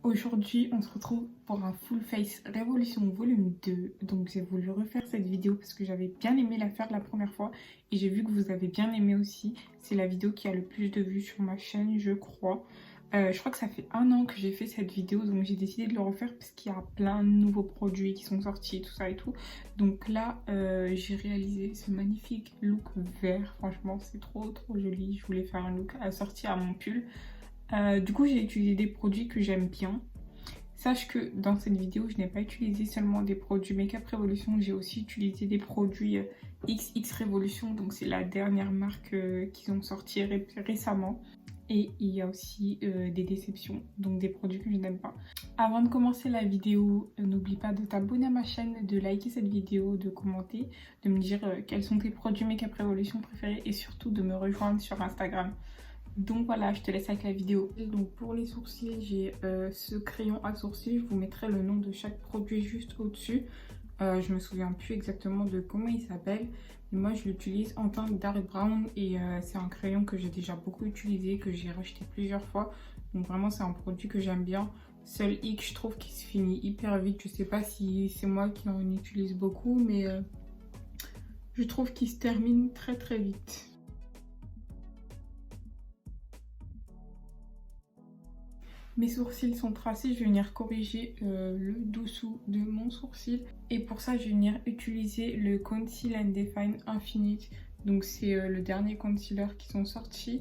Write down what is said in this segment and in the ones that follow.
Aujourd'hui, on se retrouve pour un Full Face Révolution volume 2. Donc j'ai voulu refaire cette vidéo parce que j'avais bien aimé la faire la première fois. Et j'ai vu que vous avez bien aimé aussi. C'est la vidéo qui a le plus de vues sur ma chaîne, je crois. Je crois que ça fait 1 an que j'ai fait cette vidéo. Donc j'ai décidé de le refaire parce qu'il y a plein de nouveaux produits qui sont sortis, tout ça et tout. Donc là, j'ai réalisé ce magnifique look vert. Franchement, c'est trop joli. Je voulais faire un look assorti à mon pull. Du coup, j'ai utilisé des produits que j'aime bien. Sache que dans cette vidéo, je n'ai pas utilisé seulement des produits Makeup Revolution, j'ai aussi utilisé des produits XX Revolution, donc c'est la dernière marque qu'ils ont sorti récemment. Et il y a aussi des déceptions, donc des produits que je n'aime pas. Avant de commencer la vidéo, n'oublie pas de t'abonner à ma chaîne, de liker cette vidéo, de commenter, de me dire quels sont tes produits Makeup Revolution préférés et surtout de me rejoindre sur Instagram. Donc voilà, je te laisse avec la vidéo. Donc pour les sourcils, j'ai ce crayon à sourcils. Je vous mettrai le nom de chaque produit juste au-dessus. Je me souviens plus exactement de comment il s'appelle. Mais moi, je l'utilise en teinte dark brown et c'est un crayon que j'ai déjà beaucoup utilisé, que j'ai racheté plusieurs fois. Donc vraiment, c'est un produit que j'aime bien. Seul hic, je trouve qu'il se finit hyper vite. Je sais pas si c'est moi qui en utilise beaucoup, mais je trouve qu'il se termine très vite. Mes sourcils sont tracés, je vais venir corriger le dessous de mon sourcil. Et pour ça, je vais venir utiliser le Conceal and Define Infinite. Donc c'est le dernier concealer qui sont sortis.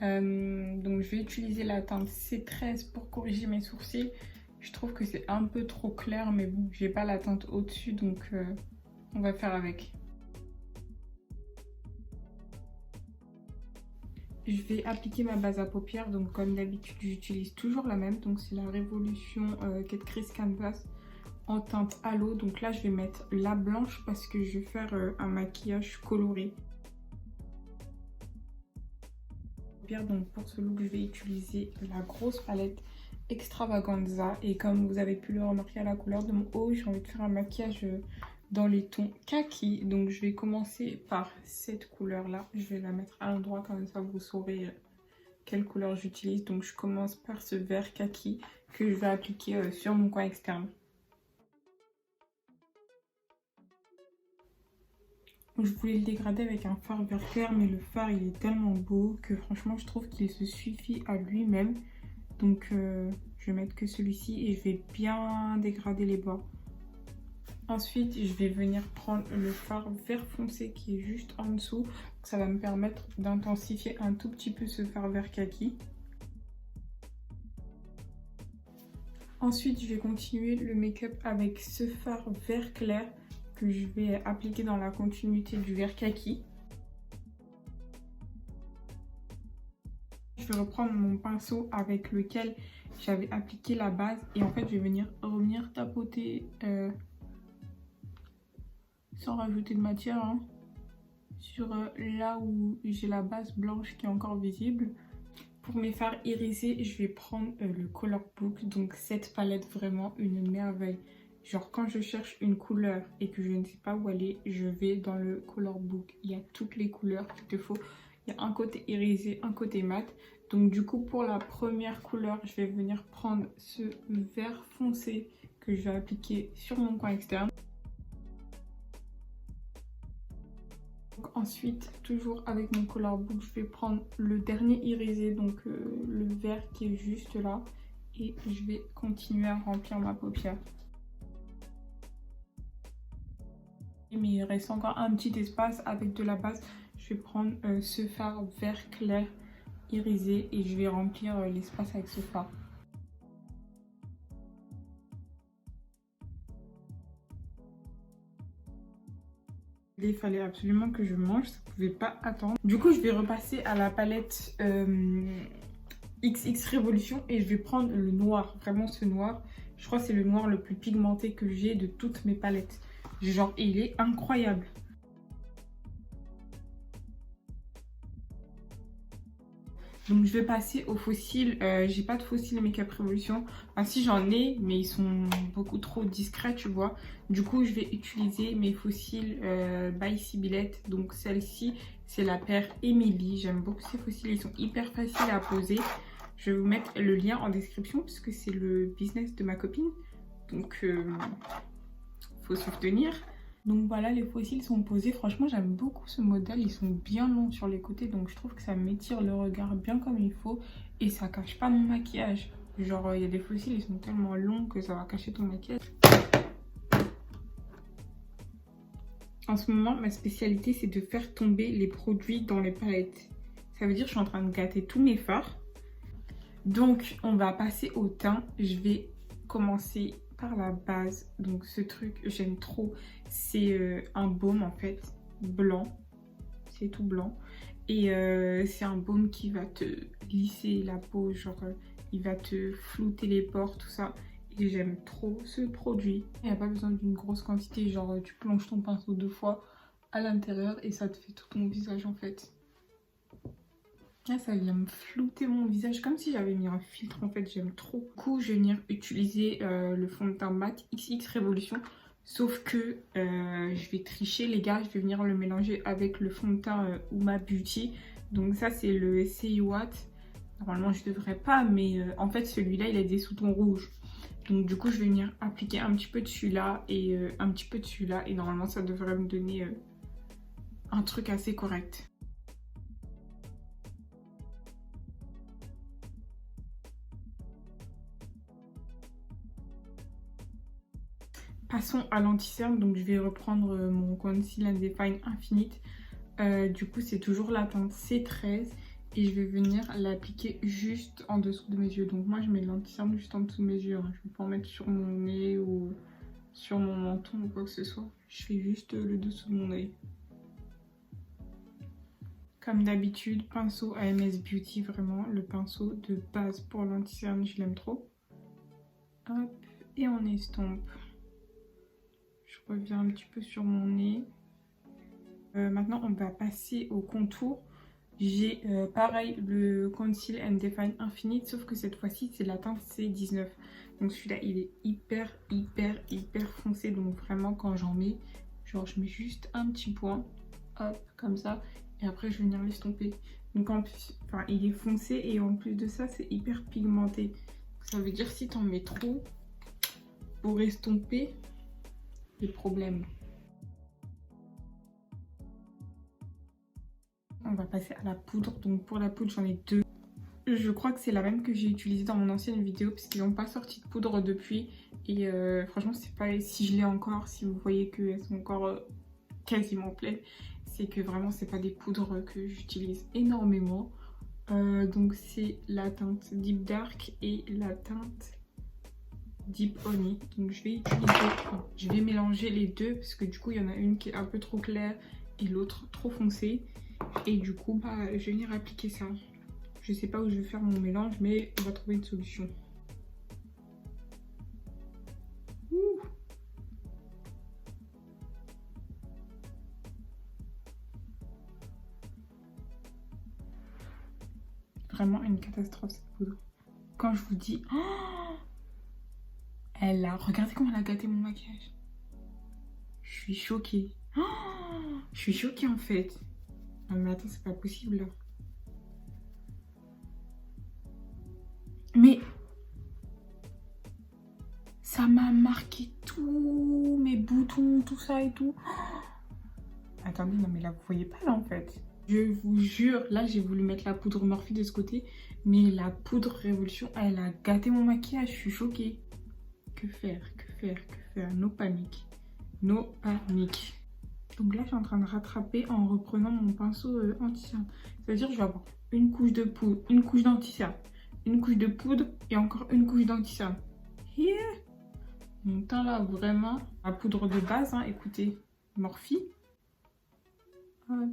Donc je vais utiliser la teinte C13 pour corriger mes sourcils. Je trouve que c'est un peu trop clair, mais bon, j'ai pas la teinte au-dessus, donc on va faire avec. Je vais appliquer ma base à paupières, donc comme d'habitude j'utilise toujours la même, donc c'est la Révolution Kat Kriss Canvas en teinte halo. Donc là je vais mettre la blanche parce que je vais faire un maquillage coloré. Donc pour ce look je vais utiliser la grosse palette Extravaganza et comme vous avez pu le remarquer à la couleur de mon haut, j'ai envie de faire un maquillage dans les tons kaki. Donc je vais commencer par cette couleur là, je vais la mettre à l'endroit comme ça vous saurez quelle couleur j'utilise. Donc je commence par ce vert kaki que je vais appliquer sur mon coin externe. Je voulais le dégrader avec un fard vert clair, mais le fard il est tellement beau que franchement je trouve qu'il se suffit à lui-même. Donc je vais mettre que celui-ci et je vais bien dégrader les bords. Ensuite, je vais venir prendre le fard vert foncé qui est juste en dessous. Ça va me permettre d'intensifier un tout petit peu ce fard vert kaki. Ensuite, je vais continuer le make-up avec ce fard vert clair que je vais appliquer dans la continuité du vert kaki. Je vais reprendre mon pinceau avec lequel j'avais appliqué la base et en fait je vais revenir tapoter sans rajouter de matière hein, sur là où j'ai la base blanche qui est encore visible. Pour mes fards irisés, je vais prendre le Color Book, donc cette palette vraiment une merveille. Genre quand je cherche une couleur et que je ne sais pas où aller, je vais dans le Color Book. Il y a toutes les couleurs qu'il te faut. Il y a un côté irisé, un côté mat. Donc du coup pour la première couleur, je vais venir prendre ce vert foncé que je vais appliquer sur mon coin externe. Donc, ensuite, toujours avec mon Color Book, je vais prendre le dernier irisé, donc le vert qui est juste là. Et je vais continuer à remplir ma paupière. Mais il reste encore un petit espace avec de la base. Je vais prendre ce fard vert clair irisé et je vais remplir l'espace avec ce fard. Il fallait absolument que je mange, ça pouvait pas attendre. Du coup, je vais repasser à la palette XX Revolution et je vais prendre le noir, vraiment ce noir. Je crois que c'est le noir le plus pigmenté que j'ai de toutes mes palettes. Genre, il est incroyable. Donc je vais passer aux fossiles. J'ai pas de fossiles Makeup Revolution. Enfin si j'en ai, mais ils sont beaucoup trop discrets, tu vois. Du coup je vais utiliser mes fossiles by Sibylette. Donc celle-ci, c'est la paire Emily. J'aime beaucoup ces fossiles, ils sont hyper faciles à poser. Je vais vous mettre le lien en description puisque c'est le business de ma copine. Donc, faut se soutenir. Donc voilà, les faux cils sont posés. Franchement, j'aime beaucoup ce modèle. Ils sont bien longs sur les côtés. Donc je trouve que ça m'étire le regard bien comme il faut. Et ça cache pas mon maquillage. Genre, il y a des faux cils, ils sont tellement longs que ça va cacher ton maquillage. En ce moment, ma spécialité, c'est de faire tomber les produits dans les palettes. Ça veut dire que je suis en train de gâter tous mes fards. Donc, on va passer au teint. Je vais commencer par la base. Donc, ce truc, j'aime trop. C'est un baume, en fait, blanc. C'est tout blanc. Et c'est un baume qui va te lisser la peau. Genre, il va te flouter les pores, tout ça. Et j'aime trop ce produit. Il n'y a pas besoin d'une grosse quantité. Genre, tu plonges ton pinceau 2 fois à l'intérieur et ça te fait tout ton visage, en fait. Là, ça vient me flouter mon visage comme si j'avais mis un filtre. En fait, j'aime trop. Du coup, je vais venir utiliser le fond de teint mat XX Révolution. Sauf que je vais tricher, les gars. Je vais venir le mélanger avec le fond de teint Uma Beauty. Donc ça, c'est le SCI Watt. Normalement, je devrais pas, mais en fait, celui-là, il a des sous-tons rouges. Donc du coup, je vais venir appliquer un petit peu de celui-là et un petit peu de celui-là. Et normalement, ça devrait me donner un truc assez correct. Passons à l'anti-cerne, donc je vais reprendre mon Conceal and Define Infinite. Du coup, c'est toujours la teinte C13 et je vais venir l'appliquer juste en dessous de mes yeux. Donc moi, je mets l'anti-cerne juste en dessous de mes yeux. Hein. Je ne vais pas en mettre sur mon nez ou sur mon menton ou quoi que ce soit. Je fais juste le dessous de mon œil. Comme d'habitude, pinceau AMS Beauty, vraiment le pinceau de base pour l'anti-cerne, je l'aime trop. Hop, et on estompe. Je reviens un petit peu sur mon nez. Maintenant, on va passer au contour. J'ai pareil le Conceal and Define Infinite, sauf que cette fois-ci, c'est la teinte C19. Donc celui-là, il est hyper foncé. Donc vraiment, quand j'en mets, genre je mets juste un petit point, hop, comme ça. Et après, je vais venir l'estomper. Donc en plus, enfin, il est foncé et en plus de ça, c'est hyper pigmenté. Ça veut dire si t'en mets trop pour estomper, des problèmes. On va passer à la poudre. Donc pour la poudre, j'en ai deux. Je crois que c'est la même que j'ai utilisée dans mon ancienne vidéo puisqu'ils n'ont pas sorti de poudre depuis. Et franchement, c'est pas si je l'ai encore, si vous voyez qu'elles sont encore quasiment pleines, c'est que vraiment c'est pas des poudres que j'utilise énormément. Donc c'est la teinte Deep Dark et la teinte Deep Honey. Donc je vais mélanger les deux parce que du coup il y en a une qui est un peu trop claire et l'autre trop foncée. Et du coup bah, je vais venir appliquer ça. Je sais pas où je vais faire mon mélange, mais on va trouver une solution. Ouh. Vraiment une catastrophe cette poudre. Quand je vous dis... Oh, elle a... Regardez comment elle a gâté mon maquillage. Je suis choquée. Oh, je suis choquée en fait. Non mais attends, c'est pas possible là. Mais... ça m'a marqué tous mes boutons, tout ça et tout. Oh, attendez, non mais là vous voyez pas là en fait. Je vous jure, là j'ai voulu mettre la poudre Morphe de ce côté, mais la poudre Révolution, elle a gâté mon maquillage, je suis choquée. Que faire, que faire, que faire? No panique. No panique. Donc là je suis en train de rattraper en reprenant mon pinceau anti-cerne. C'est-à-dire que je vais avoir une couche de poudre, une couche d'anti-cerne, une couche de poudre et encore une couche d'anti-cerne. Yeah. Mon teint là, vraiment, la poudre de base, hein, écoutez, Morphe. Hop.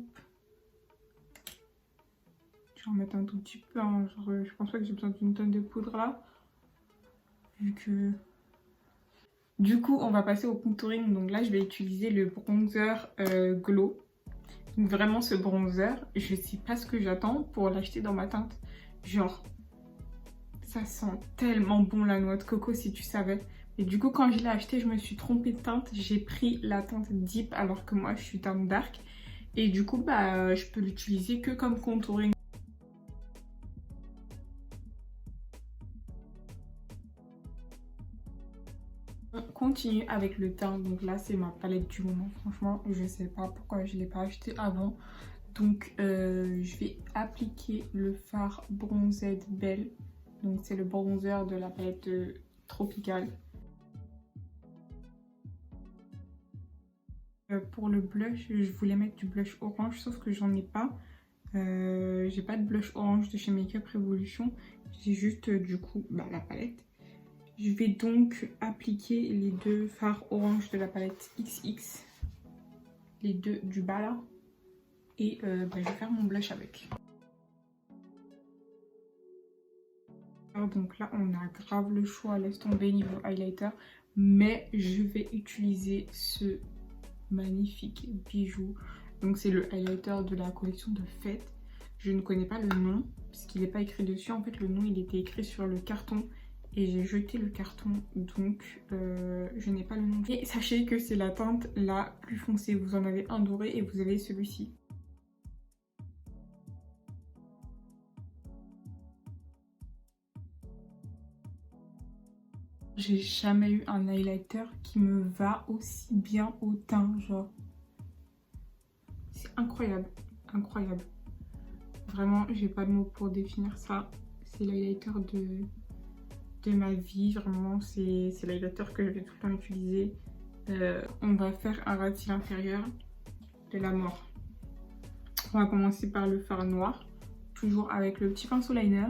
Je vais en mettre un tout petit peu, hein, genre, je pense pas que j'ai besoin d'une tonne de poudre là. Vu que... Du coup, on va passer au contouring. Donc là, je vais utiliser le bronzer Glow. Donc vraiment, ce bronzer, je sais pas ce que j'attends pour l'acheter dans ma teinte. Genre, ça sent tellement bon la noix de coco si tu savais. Et du coup, quand je l'ai acheté, je me suis trompée de teinte. J'ai pris la teinte Deep alors que moi, je suis teinte Dark. Et du coup, bah, je peux l'utiliser que comme contouring. On continue avec le teint. Donc là, c'est ma palette du moment. Franchement, je sais pas pourquoi je ne l'ai pas acheté avant. Donc, je vais appliquer le fard Bronzed Belle. Donc, c'est le bronzer de la palette Tropical. Pour le blush, je voulais mettre du blush orange, sauf que j'en ai pas. J'ai pas de blush orange de chez Makeup Revolution. J'ai juste, du coup, la palette. Je vais donc appliquer les deux fards orange de la palette XX. Les deux du bas là. Et je vais faire mon blush avec. Alors, donc là, on a grave le choix, laisse tomber niveau highlighter. Mais je vais utiliser ce magnifique bijou. Donc c'est le highlighter de la collection de fête. Je ne connais pas le nom, puisqu'il n'est pas écrit dessus. En fait, le nom, il était écrit sur le carton. Et j'ai jeté le carton, donc je n'ai pas le nom. Et sachez que c'est la teinte la plus foncée. Vous en avez un doré et vous avez celui-ci. J'ai jamais eu un highlighter qui me va aussi bien au teint, genre. C'est incroyable, incroyable. Vraiment, j'ai pas de mots pour définir ça. C'est l'highlighter de ma vie, vraiment, c'est l'highlighter que je vais tout le temps utiliser. On va faire un ras de cils inférieur de la mort. On va commencer par le fard noir, toujours avec le petit pinceau liner.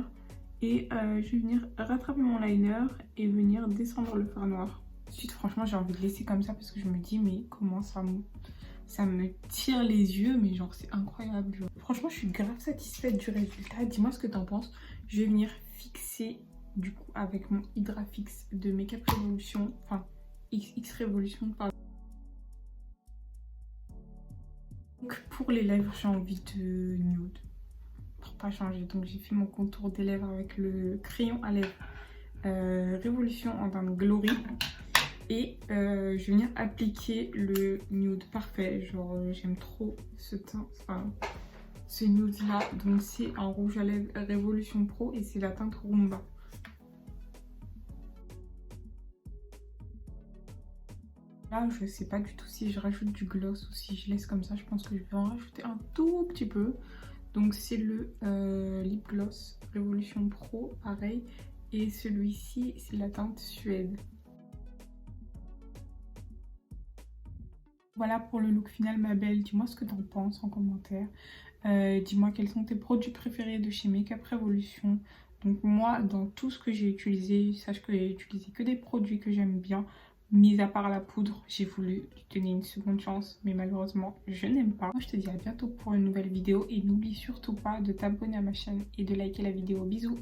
Et je vais venir rattraper mon liner et venir descendre le fard noir. Ensuite, franchement, j'ai envie de laisser comme ça parce que je me dis, mais comment ça me tire les yeux, mais genre, c'est incroyable. Genre. Franchement, je suis grave satisfaite du résultat. Dis-moi ce que t'en penses. Je vais venir fixer, du coup, avec mon Hydra Fix de Makeup Revolution, enfin, XX Revolution, pardon. Donc, pour les lèvres, j'ai envie de nude. Pour pas changer, donc j'ai fait mon contour des lèvres avec le crayon à lèvres Révolution en teinte Glory. Et je vais venir appliquer le nude parfait. Genre, j'aime trop ce teint, enfin, ce nude là. Donc, c'est un rouge à lèvres Révolution Pro et c'est la teinte Rumba. Là, je sais pas du tout si je rajoute du gloss ou si je laisse comme ça. Je pense que je vais en rajouter un tout petit peu. Donc, c'est le lip gloss Révolution Pro, pareil. Et celui-ci, c'est la teinte Suède. Voilà pour le look final, ma belle. Dis-moi ce que t'en penses en commentaire. Dis-moi quels sont tes produits préférés de chez Makeup Revolution. Donc moi, dans tout ce que j'ai utilisé, sache que j'ai utilisé que des produits que j'aime bien. Mis à part la poudre, j'ai voulu lui donner une seconde chance, mais malheureusement, je n'aime pas. Moi, je te dis à bientôt pour une nouvelle vidéo et n'oublie surtout pas de t'abonner à ma chaîne et de liker la vidéo. Bisous!